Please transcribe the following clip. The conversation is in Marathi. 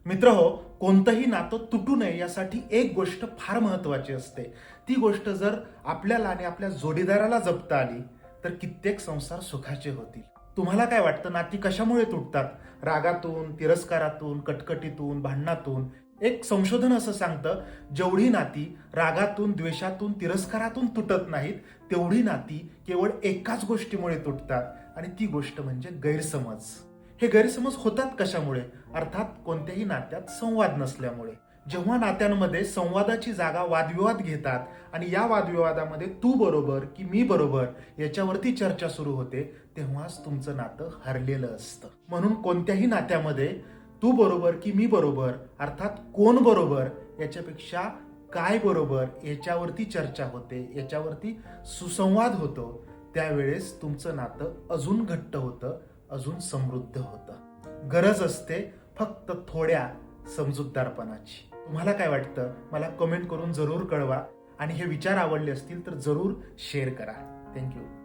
मित्रहो, कोणतंही नातं तुटू नये यासाठी एक गोष्ट फार महत्वाची असते. ती गोष्ट जर आपल्याला आणि आपल्या जोडीदाराला जपता आली तर कित्येक संसार सुखाचे होतील. तुम्हाला काय वाटतं, नाती कशामुळे तुटतात? रागातून, तिरस्कारातून, कटकटीतून, भांडणातून? एक संशोधन असं सांगतं, जेवढी नाती रागातून, द्वेषातून, तिरस्कारातून तुटत नाहीत, तेवढी नाती केवळ एकाच गोष्टीमुळे तुटतात आणि ती गोष्ट म्हणजे गैरसमज. हे गैरसमज होतात कशामुळे? अर्थात कोणत्याही नात्यात संवाद नसल्यामुळे. जेव्हा नात्यांमध्ये संवादाची जागा वादविवाद घेतात आणि या वादविवादामध्ये तू बरोबर की मी बरोबर याच्यावरती चर्चा सुरू होते, तेव्हाच तुमचं नातं हरलेलं असतं. म्हणून कोणत्याही नात्यामध्ये तू बरोबर की मी बरोबर, अर्थात कोण बरोबर याच्यापेक्षा काय बरोबर याच्यावरती चर्चा होते, याच्यावरती सुसंवाद होतो. त्यावेळेस तुमचं नातं अजून घट्ट होतं, अजून समृद्ध होतं. गरज असते फक्त थोड्या समजूतदारपणाची. तुम्हाला काय वाटतं? मला कमेंट करून जरूर कळवा आणि हे विचार आवडले असतील तर जरूर शेअर करा. थँक्यू.